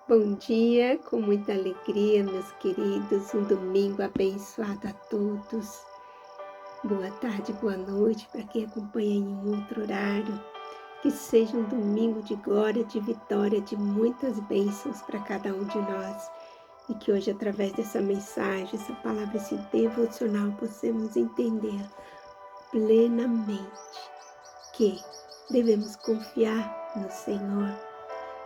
Bom dia, com muita alegria, meus queridos. Um domingo abençoado a todos. Boa tarde, boa noite para quem acompanha em um outro horário. Que seja um domingo de glória, de vitória, de muitas bênçãos para cada um de nós. E que hoje, através dessa mensagem, essa palavra, esse devocional, possamos entender plenamente que devemos confiar no Senhor,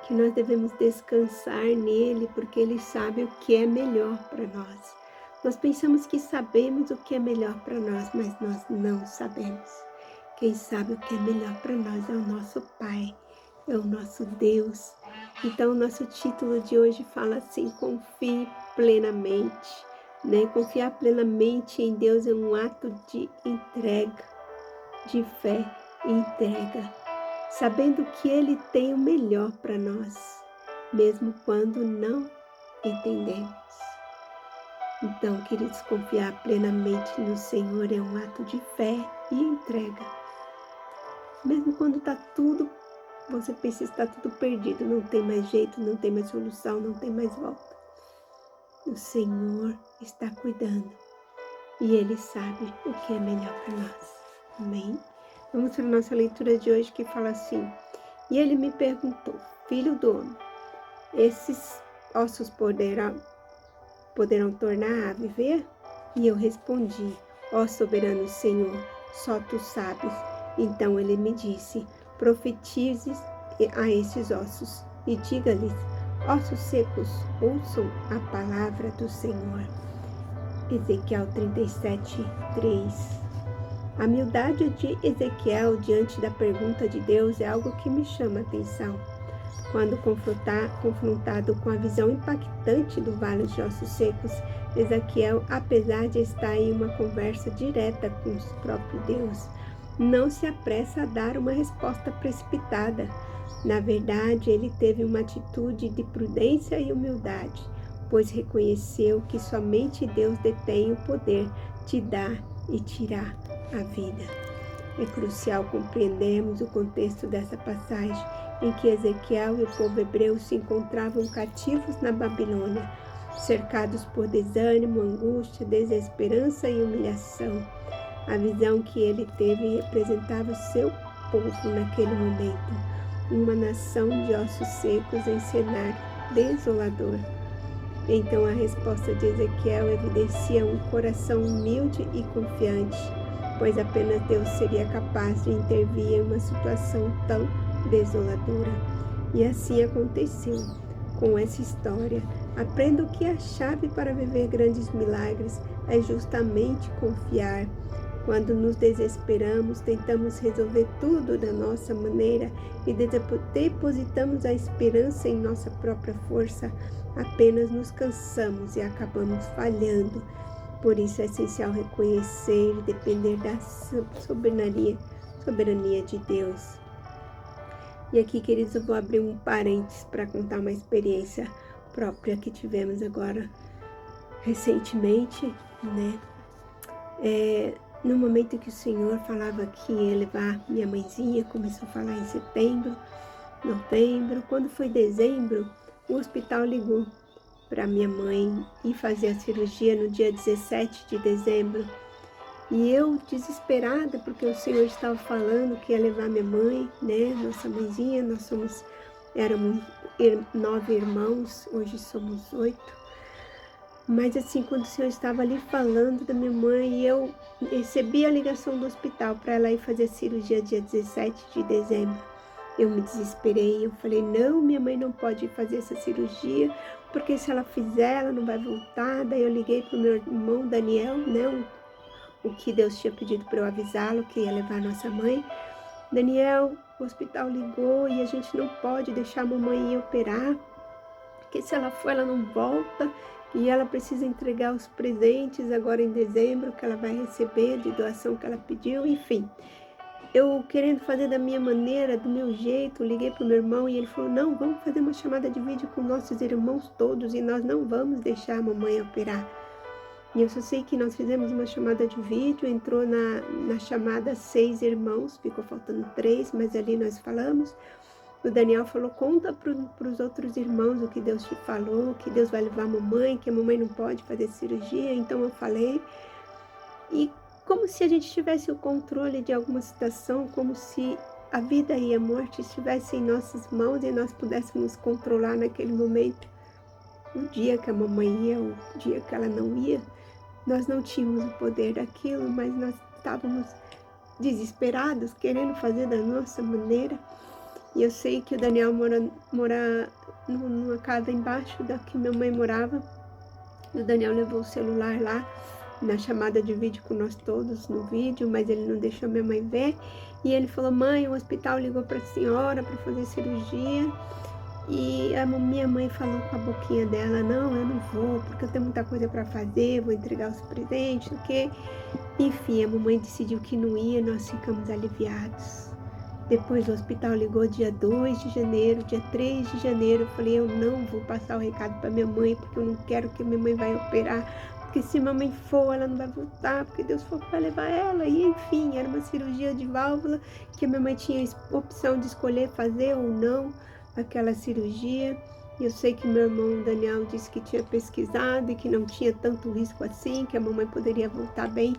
que nós devemos descansar nele, porque ele sabe o que é melhor para nós. Nós pensamos que sabemos o que é melhor para nós, mas nós não sabemos. Quem sabe o que é melhor para nós é o nosso Pai, é o nosso Deus. Então, o nosso título de hoje fala assim: confie plenamente. Confiar plenamente em Deus é um ato de entrega, de fé e entrega, sabendo que Ele tem o melhor para nós, mesmo quando não entendemos. Então, queridos, confiar plenamente no Senhor é um ato de fé e entrega. Mesmo quando está tudo, você pensa que está tudo perdido, não tem mais jeito, não tem mais solução, não tem mais volta. O Senhor está cuidando e Ele sabe o que é melhor para nós. Amém? Vamos para a nossa leitura de hoje, que fala assim: e ele me perguntou: filho do homem, esses ossos poderão tornar a viver? E eu respondi: ó soberano Senhor, só tu sabes. Então ele me disse: profetize a esses ossos e diga-lhes: ossos secos, ouçam a palavra do Senhor. Ezequiel 37:3. A humildade de Ezequiel diante da pergunta de Deus é algo que me chama a atenção. Quando confrontado com a visão impactante do vale de ossos secos, Ezequiel, apesar de estar em uma conversa direta com o próprio Deus, não se apressa a dar uma resposta precipitada. Na verdade, ele teve uma atitude de prudência e humildade, pois reconheceu que somente Deus detém o poder de dar e tirar a vida. É crucial compreendermos o contexto dessa passagem, em que Ezequiel e o povo hebreu se encontravam cativos na Babilônia, cercados por desânimo, angústia, desesperança e humilhação. A visão que ele teve representava o seu povo naquele momento, uma nação de ossos secos em cenário desolador. Então a resposta de Ezequiel evidencia um coração humilde e confiante, pois apenas Deus seria capaz de intervir em uma situação tão desoladora. E assim aconteceu. Com essa história, aprendo que a chave para viver grandes milagres é justamente confiar. Quando nos desesperamos, tentamos resolver tudo da nossa maneira e depositamos a esperança em nossa própria força, apenas nos cansamos e acabamos falhando. Por isso é essencial reconhecer e depender da soberania de Deus. E aqui, queridos, eu vou abrir um parênteses para contar uma experiência própria que tivemos agora recentemente, né? No momento que o Senhor falava que ia levar minha mãezinha, começou a falar em setembro, novembro. Quando foi dezembro, o hospital ligou para minha mãe ir fazer a cirurgia no dia 17 de dezembro. E eu, desesperada, porque o Senhor estava falando que ia levar minha mãe, né, nossa mãezinha, éramos 9 irmãos, hoje somos 8. Mas assim, quando o Senhor estava ali falando da minha mãe, eu recebi a ligação do hospital para ela ir fazer a cirurgia dia 17 de dezembro. Eu me desesperei, eu falei: não, minha mãe não pode fazer essa cirurgia, porque se ela fizer, ela não vai voltar. Daí eu liguei para o meu irmão Daniel, né, o que Deus tinha pedido para eu avisá-lo, que ia levar a nossa mãe. Daniel, o hospital ligou e a gente não pode deixar a mamãe ir operar, porque se ela for, ela não volta, e ela precisa entregar os presentes agora em dezembro que ela vai receber de doação que ela pediu, enfim. Eu querendo fazer da minha maneira, do meu jeito, liguei para o meu irmão e ele falou: não, vamos fazer uma chamada de vídeo com nossos irmãos todos e nós não vamos deixar a mamãe operar. E eu só sei que nós fizemos uma chamada de vídeo, entrou na chamada 6 irmãos, ficou faltando 3, mas ali nós falamos. O Daniel falou, conta para os outros irmãos o que Deus te falou, que Deus vai levar a mamãe, que a mamãe não pode fazer cirurgia. Então eu falei, e como se a gente tivesse o controle de alguma situação, como se a vida e a morte estivessem em nossas mãos e nós pudéssemos controlar naquele momento. O dia que a mamãe ia, o dia que ela não ia, nós não tínhamos o poder daquilo, mas nós estávamos desesperados, querendo fazer da nossa maneira. E eu sei que o Daniel mora numa casa embaixo da que minha mãe morava. O Daniel levou o celular lá, na chamada de vídeo com nós todos no vídeo, mas ele não deixou minha mãe ver. E ele falou, mãe, o hospital ligou para a senhora para fazer cirurgia. E a minha mãe falou com a boquinha dela, não, eu não vou, porque eu tenho muita coisa para fazer, vou entregar os presentes, o quê? Enfim, a mamãe decidiu que não ia, nós ficamos aliviados. Depois o hospital ligou dia 2 de janeiro, dia 3 de janeiro, eu falei, eu não vou passar o recado para minha mãe, porque eu não quero que minha mãe vai operar, porque se minha mãe for, ela não vai voltar, porque Deus for para levar ela. E enfim, era uma cirurgia de válvula, que a minha mãe tinha opção de escolher fazer ou não aquela cirurgia. Eu sei que meu irmão Daniel disse que tinha pesquisado e que não tinha tanto risco assim, que a mamãe poderia voltar bem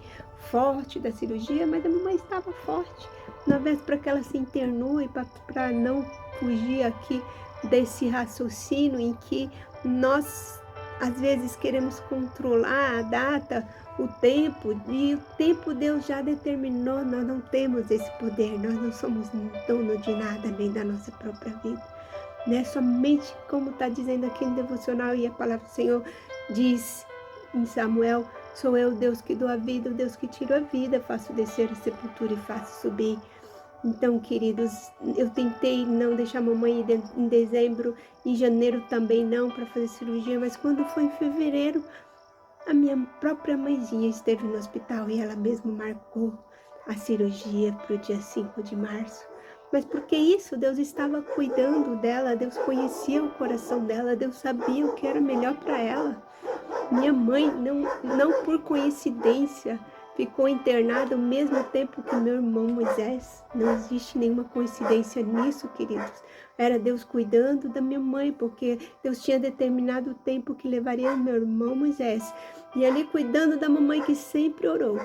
forte da cirurgia, mas a mamãe estava forte. Na véspera que ela se internou, e para não fugir aqui desse raciocínio em que nós às vezes queremos controlar a data, o tempo, e o tempo Deus já determinou, nós não temos esse poder, nós não somos dono de nada, nem da nossa própria vida. Né? Somente como está dizendo aqui no devocional, e a palavra do Senhor diz em Samuel, sou eu, Deus que dou a vida, o Deus que tiro a vida, faço descer a sepultura e faço subir. Então, queridos, eu tentei não deixar a mamãe ir em dezembro, em janeiro também não, para fazer cirurgia, mas quando foi em fevereiro, a minha própria mãezinha esteve no hospital e ela mesma marcou a cirurgia para o dia 5 de março. Mas porque isso, Deus estava cuidando dela, Deus conhecia o coração dela, Deus sabia o que era melhor para ela. Minha mãe, não por coincidência, ficou internada ao mesmo tempo que meu irmão Moisés. Não existe nenhuma coincidência nisso, queridos. Era Deus cuidando da minha mãe, porque Deus tinha determinado o tempo que levaria meu irmão Moisés. E ali cuidando da mamãe que sempre orou,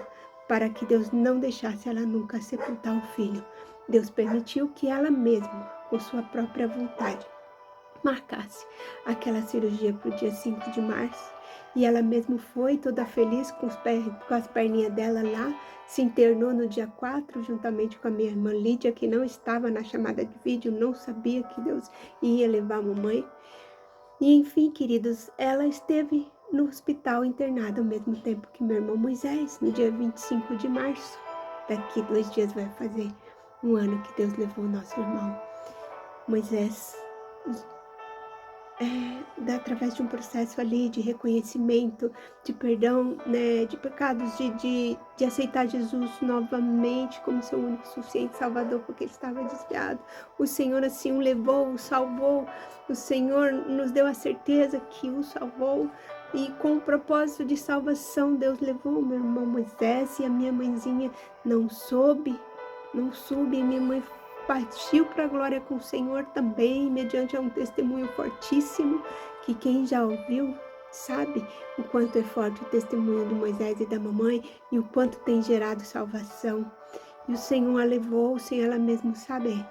para que Deus não deixasse ela nunca sepultar o filho. Deus permitiu que ela mesma, por sua própria vontade, marcasse aquela cirurgia para o dia 5 de março. E ela mesmo foi toda feliz com as perninhas dela lá, se internou no dia 4, juntamente com a minha irmã Lídia, que não estava na chamada de vídeo, não sabia que Deus ia levar a mamãe. E enfim, queridos, ela esteve no hospital internada ao mesmo tempo que meu irmão Moisés, no dia 25 de março. Daqui 2 dias vai fazer um ano que Deus levou o nosso irmão Moisés, através de um processo ali de reconhecimento, de perdão, né, de pecados, de aceitar Jesus novamente como seu único e suficiente Salvador, porque ele estava desviado. O Senhor assim o levou, o salvou, o Senhor nos deu a certeza que o salvou, e com o propósito de salvação, Deus levou o meu irmão Moisés, e a minha mãezinha não soube, e minha mãe partiu para a glória com o Senhor também, mediante um testemunho fortíssimo, que quem já ouviu sabe o quanto é forte o testemunho de Moisés e da mamãe, e o quanto tem gerado salvação. E o Senhor a levou sem ela mesma saber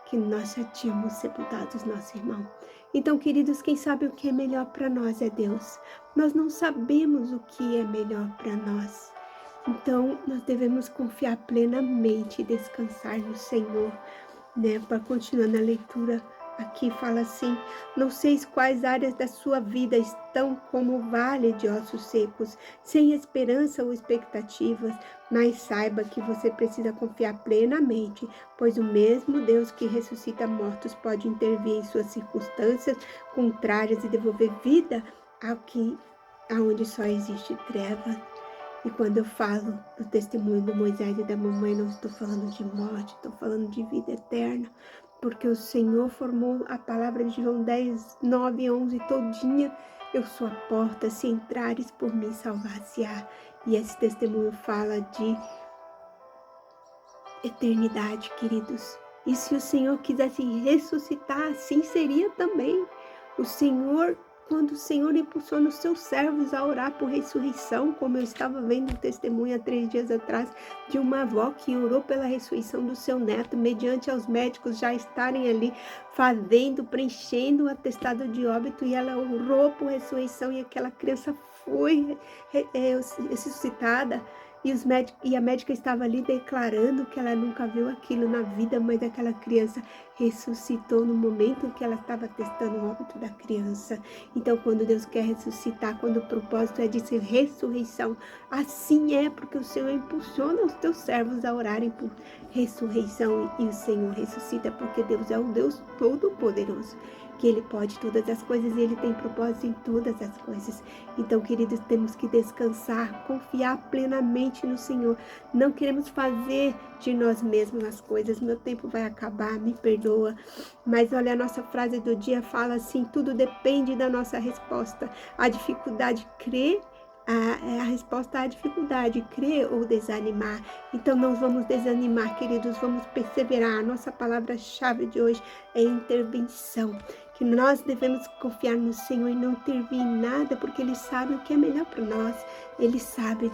que nós já tínhamos sepultado os nossos irmãos. Então, queridos, quem sabe o que é melhor para nós é Deus. Nós não sabemos o que é melhor para nós. Então, nós devemos confiar plenamente e descansar no Senhor. Né, para continuar na leitura, aqui fala assim, não sei quais áreas da sua vida estão como o vale de ossos secos, sem esperança ou expectativas, mas saiba que você precisa confiar plenamente, pois o mesmo Deus que ressuscita mortos pode intervir em suas circunstâncias contrárias e devolver vida aonde só existe trevas. E quando eu falo do testemunho do Moisés e da mamãe, não estou falando de morte, estou falando de vida eterna, porque o Senhor formou a palavra de João 10, 9 e 11 todinha. Eu sou a porta, se entrares por mim, salvar-se-á. E esse testemunho fala de eternidade, queridos. E se o Senhor quisesse ressuscitar, assim seria também. O Senhor, quando o Senhor impulsiona os seus servos a orar por ressurreição, como eu estava vendo um testemunho há 3 dias atrás, de uma avó que orou pela ressurreição do seu neto, mediante aos médicos já estarem ali fazendo, preenchendo o atestado de óbito, e ela orou por ressurreição, e aquela criança foi ressuscitada. E a médica estava ali declarando que ela nunca viu aquilo na vida, mas aquela criança ressuscitou no momento em que ela estava testando o óbito da criança. Então, quando Deus quer ressuscitar, quando o propósito é de ser ressurreição, assim é, porque o Senhor impulsiona os teus servos a orarem por ressurreição, e o Senhor ressuscita, porque Deus é um Deus todo-poderoso, que Ele pode todas as coisas e Ele tem propósito em todas as coisas. Então, queridos, temos que descansar, confiar plenamente no Senhor. Não queremos fazer de nós mesmos as coisas. Meu tempo vai acabar, me perdoa. Mas olha, a nossa frase do dia fala assim: tudo depende da nossa resposta. A dificuldade crer. A resposta à dificuldade, crer ou desanimar. Então, não vamos desanimar, queridos, vamos perseverar. A nossa palavra-chave de hoje é intervenção. Que nós devemos confiar no Senhor e não intervir em nada, porque Ele sabe o que é melhor para nós. Ele sabe